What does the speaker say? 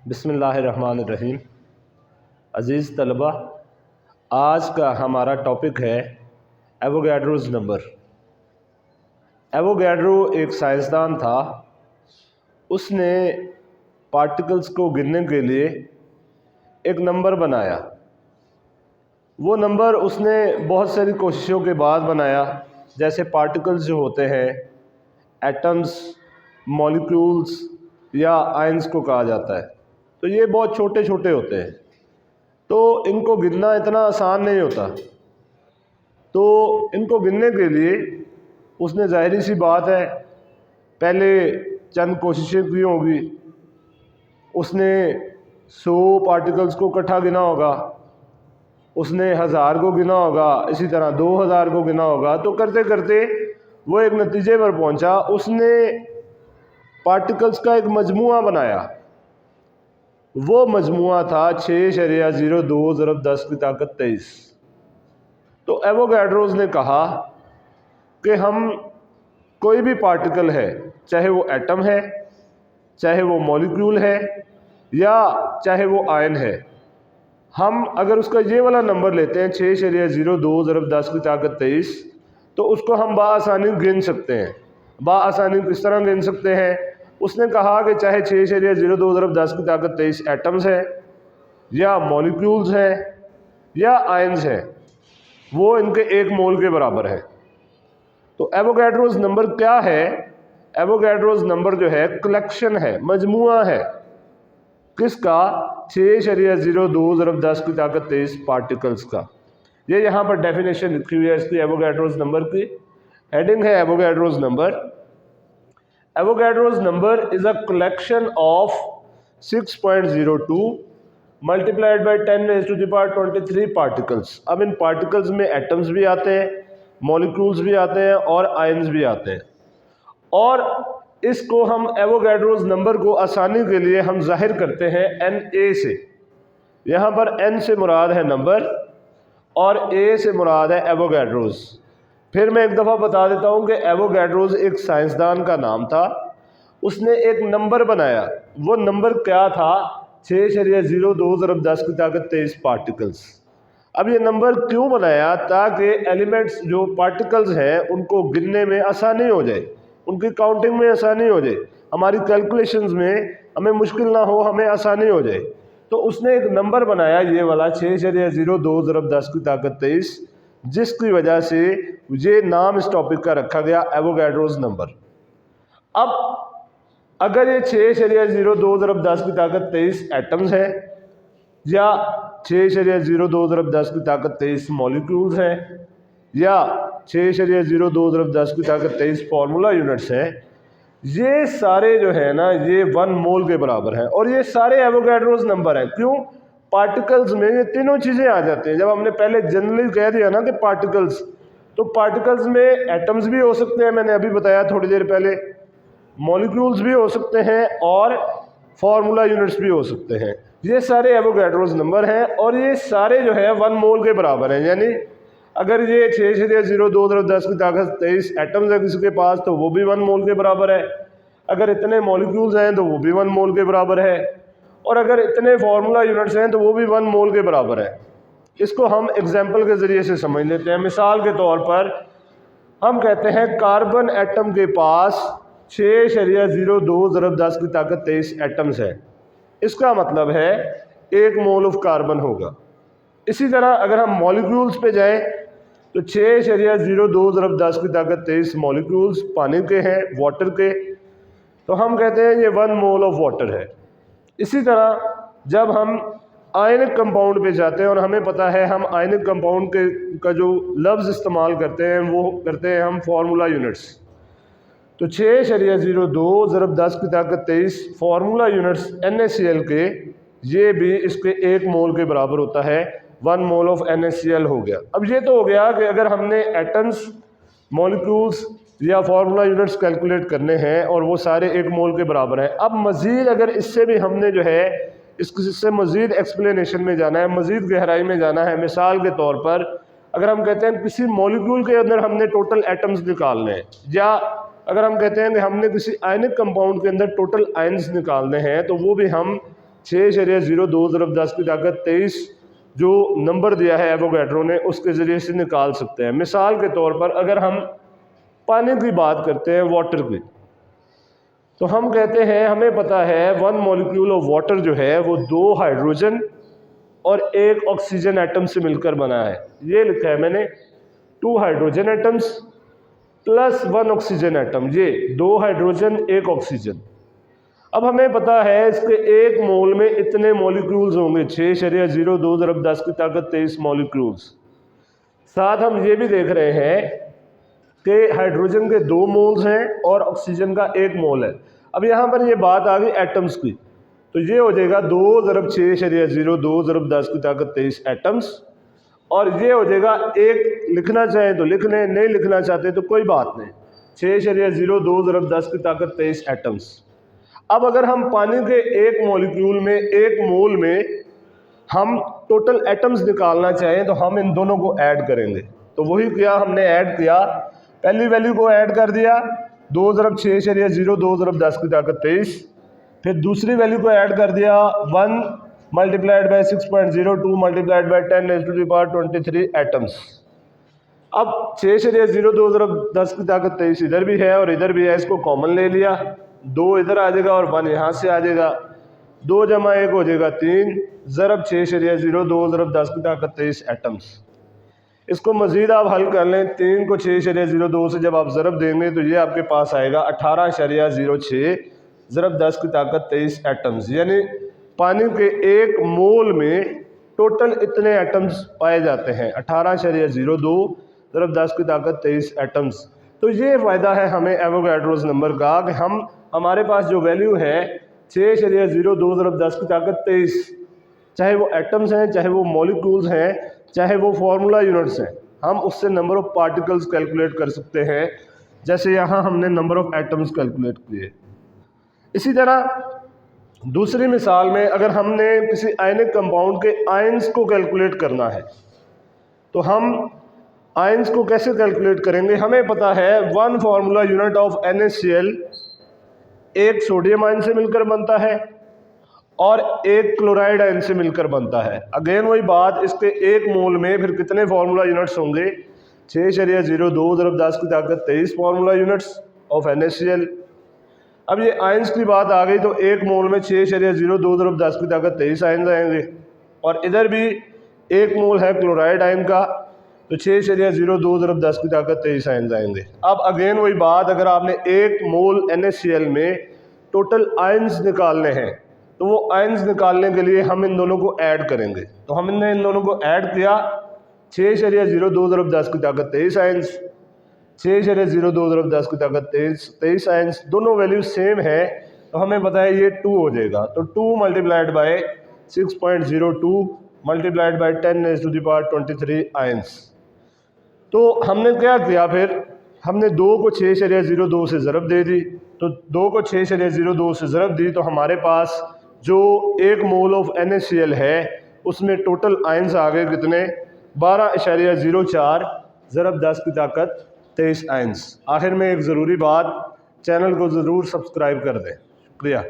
बिस्मिल्लाहिर्रहमानिर्रहीम। अज़ीज़ तलबा, आज का हमारा टॉपिक है एवोगैड्रोज़ नंबर। एवोगैड्रो एक साइंसदान था। उसने पार्टिकल्स को गिनने के लिए एक नंबर बनाया। वो नंबर उसने बहुत सारी कोशिशों के बाद बनाया। जैसे पार्टिकल्स जो होते हैं, एटम्स, मॉलिक्यूल्स या आयंस को कहा जाता है, तो ये बहुत छोटे छोटे होते हैं, तो इनको गिनना इतना आसान नहीं होता। तो इनको गिनने के लिए उसने, जाहिर सी बात है, पहले चंद कोशिशें की होगी। उसने 100 पार्टिकल्स को इकट्ठा गिना होगा, उसने 1000 को गिना होगा, इसी तरह 2000 को गिना होगा। तो करते करते वो एक नतीजे पर पहुंचा। उसने पार्टिकल्स का एक मजमुआ बनाया। वो मजमुआ था 6.02 ज़रब 10 की ताकत 23। तो एवोगैड्रोज़ ने कहा कि हम कोई भी पार्टिकल है, चाहे वो एटम है, चाहे वो मॉलिक्यूल है, या चाहे वो आयन है, हम अगर उसका ये वाला नंबर लेते हैं 6.02 ज़रब 10 की ताकत 23, तो उसको हम बाआसानी गिन सकते हैं। बाआसानी किस तरह गिन सकते हैं? उसने कहा कि चाहे 6.02 ज़रब 10 की ताकत 23 एटम्स है, या मॉलिक्यूल्स है, या आयंस है, वो इनके 1 मोल के बराबर है। तो एवोगैड्रोज़ नंबर क्या है? एवोगैड्रोज़ नंबर जो है कलेक्शन है, मजमुआ है। किसका? 6.02 ज़रब 10 की ताकत 23 पार्टिकल्स का। ये यहाँ पर डेफिनेशन लिखी हुई है इसकी, एवोगैड्रोज़ नंबर की हेडिंग है Avogadro's number. Avogadro's number is a collection of 6.02 multiplied by 10⁻23 particles. अब इन पार्टिकल्स में एटम्स भी आते हैं, मॉलिक्यूल्स भी आते हैं और आयंस भी आते हैं। और इसको हम एवोगैड्रोज़ नंबर को आसानी के लिए हम जाहिर करते हैं Na से। यहाँ पर N से मुराद है नंबर और A से मुराद है एवोगैड्रोज़। फिर मैं एक दफ़ा बता देता हूँ कि एवोगैड्रोज़ एक साइंसदान का नाम था। उसने एक नंबर बनाया। वो नंबर क्या था? 6.02 ज़रब 10 की ताकत 23 पार्टिकल्स। अब ये नंबर क्यों बनाया? ताकि एलिमेंट्स जो पार्टिकल्स हैं उनको गिनने में आसानी हो जाए, उनकी काउंटिंग में आसानी हो जाए, हमारी कैलकुलेशंस में हमें मुश्किल ना हो, हमें आसानी हो जाए। तो उसने एक नंबर बनाया ये वाला 6.02 ज़रब 10 की ताकत 23, जिसकी वजह से ये नाम इस टॉपिक का रखा गया एवोगैड्रोज़ नंबर। अब अगर ये 6.02 ज़रब 10 की ताकत 23 एटम्स है, या 6.02 ज़रब 10 की ताकत 23 मॉलिक्यूल्स हैं, या 6.02 ज़रब 10 की ताकत 23 फार्मूला यूनिट्स हैं, ये सारे जो है ना, ये 1 मोल के बराबर हैं। और ये सारे एवोगैड्रोज़ नंबर हैं। क्यों? पार्टिकल्स में ये तीनों चीज़ें आ जाती हैं। जब हमने पहले जनरली कह दिया ना कि पार्टिकल्स, तो पार्टिकल्स में एटम्स भी हो सकते हैं, मैंने अभी बताया थोड़ी देर पहले, मॉलिक्यूल्स भी हो सकते हैं और फार्मूला यूनिट्स भी हो सकते हैं। ये सारे एवोगैड्रोज़ नंबर हैं और ये सारे जो है 1 मोल के बराबर हैं। यानी अगर ये 6.02 ज़रब 10 की ताकत 23 एटम्स है किसी के पास, तो वो भी 1 मोल के बराबर है। अगर इतने मॉलिक्यूल्स हैं तो वो भी 1 मोल के बराबर है। और अगर इतने फार्मूला यूनिट्स हैं तो वो भी 1 मोल के बराबर है। इसको हम एग्जाम्पल के ज़रिए से समझ लेते हैं। मिसाल के तौर पर हम कहते हैं कार्बन एटम के पास 6.02 ज़रब 10 की ताकत 23 एटम्स है। इसका मतलब है 1 मोल ऑफ कार्बन होगा। इसी तरह अगर हम मॉलिक्यूल्स पे जाएं तो 6.02 ज़रब 10 की ताकत 23 मॉलिक्यूल्स पानी के हैं, वाटर के, तो हम कहते हैं ये 1 मोल ऑफ वाटर है। इसी तरह जब हम आयनिक कंपाउंड पे जाते हैं, और हमें पता है हम आयनिक कंपाउंड के का जो लफ्ज़ इस्तेमाल करते हैं वो करते हैं हम फार्मूला यूनिट्स। तो 6.02 ज़रब 10 की ताकत 23 फार्मूला यूनिट्स NaCl के, ये भी इसके 1 मोल के बराबर होता है। 1 मोल ऑफ NaCl हो गया। अब ये तो हो गया कि अगर हमने एटम्स, मॉलिक्यूल्स या फार्मूला यूनिट्स कैलकुलेट करने हैं और वो सारे 1 मोल के बराबर हैं। अब मज़ीद अगर इससे भी हमने जो है इससे मज़ीद एक्सप्लेनेशन में जाना है, मज़ीद गहराई में जाना है। मिसाल के तौर पर अगर हम कहते हैं किसी मॉलिक्यूल के अंदर हमने टोटल एटम्स निकालने हैं, या अगर हम कहते हैं कि हमने किसी आयनिक कंपाउंड के अंदर टोटल आयन्स निकालने हैं, तो वो भी हम 6.02 ज़रब 10 की ताकत 23 जो नंबर दिया है एवोगैड्रो ने उसके ज़रिए से निकाल सकते हैं। मिसाल के तौर पर अगर हम पानी की बात करते हैं, वाटर की, तो हम कहते हैं हमें पता है 1 मॉलिक्यूल ऑफ वाटर जो है वो 2 हाइड्रोजन और 1 ऑक्सीजन एटम से मिलकर बना है। ये लिखा है मैंने 2 hydrogen atoms plus 1 oxygen atom, ये 2 हाइड्रोजन 1 ऑक्सीजन। अब हमें पता है इसके 1 मोल में इतने मॉलिक्यूल्स होंगे, 6.02 ज़रब 10 की ताकत 23 मॉलिक्यूल्स। साथ हम ये भी देख रहे हैं कि हाइड्रोजन के 2 मोल्स हैं और ऑक्सीजन का 1 मोल है। अब यहाँ पर ये बात आ गई एटम्स की, तो ये हो जाएगा 2 ज़रब 6.02 ज़रब 10 की ताकत 23 एटम्स, और ये हो जाएगा, एक लिखना चाहें तो लिख लें, नहीं लिखना चाहते तो कोई बात नहीं, 6.02 ज़रब 10 की ताकत 23 एटम्स। अब अगर हम पानी के 1 मॉलिक्यूल में 1 मोल में हम टोटल एटम्स निकालना चाहें तो हम इन दोनों को ऐड करेंगे। तो वही किया हमने, ऐड किया, पहली वैल्यू को ऐड कर दिया 2 ज़रब 6.02 ज़रब 10 की ताकत 23, फिर दूसरी वैल्यू को ऐड कर दिया 1 multiplied by 6.02 multiplied by 10⁻23 atoms. अब 6.02 ज़रब 10 की ताकत 23 इधर भी है और इधर भी है, इसको कॉमन ले लिया, 2 इधर आ जाएगा और 1 यहाँ से आ जाएगा, 2 जमा 1 हो जाएगा 3 ज़रब 6.02 ज़रब 10 की ताकत 23 एटम्स। इसको मज़ीद आप हल कर लें, 3 को 6.02 से जब आप ज़रब देंगे तो ये आपके पास आएगा 18.06 ज़रब 10 की ताकत 23 एटम्स। यानी पानी के 1 मोल में टोटल इतने एटम्स पाए जाते हैं, 18.02 ज़रब 10 की ताकत 23 एटम्स। तो ये फ़ायदा है हमें एवोगैड्रोस नंबर का कि हमारे पास जो वैल्यू है 6.02 ज़रब 10 की ताकत 23, चाहे वो एटम्स हैं, चाहे वो मॉलिक्यूल्स हैं, चाहे वो फार्मूला यूनिट्स हैं, हम उससे नंबर ऑफ़ पार्टिकल्स कैलकुलेट कर सकते हैं, जैसे यहाँ हमने नंबर ऑफ़ एटम्स कैलकुलेट किए। इसी तरह दूसरी मिसाल में अगर हमने किसी आयनिक कंपाउंड के आयंस को कैलकुलेट करना है तो हम आयंस को कैसे कैलकुलेट करेंगे। हमें पता है 1 फार्मूला यूनिट ऑफ NaCl एक सोडियम आयन से मिलकर बनता है और एक क्लोराइड आयन से मिलकर बनता है। अगेन वही बात, इसके 1 मोल में फिर कितने फार्मूला यूनिट्स होंगे, 6.02 ज़रब 10 की ताकत 23 फार्मूला यूनिट्स ऑफ NaCl। अब ये आयंस की बात आ गई तो 1 मोल में 6.02 ज़रब 10 की ताकत 23 आयंस आएंगे, और इधर भी 1 मोल है क्लोराइड आयन का तो 6.02 ज़रब 10 की ताकत 23 आयंस आएंगे। अब अगेन वही बात, अगर आपने 1 मोल NaCl में टोटल आयंस निकालने हैं तो वो आयंस निकालने के लिए हम इन दोनों को ऐड करेंगे। तो हमने इन दोनों को ऐड किया, 6.02 ज़रब 10 की ताकत 23 आयंस, 6.02 ज़रब 10 की ताकत 23 आयंस, दोनों वैल्यू सेम है तो हमें पता है ये 2 हो जाएगा। तो 2 multiplied by 6.02 multiplied by 10⁻23 ions. तो हमने क्या किया, फिर हमने 2 को 6.02 से ज़रब दे दी, तो 2 को 6.02 से ज़रब दी तो हमारे पास जो 1 मोल ऑफ NaCl है उसमें टोटल आयंस आ गए कितने, 12.04 ज़रब 10 की ताकत 23 आयंस। आखिर में एक ज़रूरी बात, चैनल को ज़रूर सब्सक्राइब कर दें। शुक्रिया।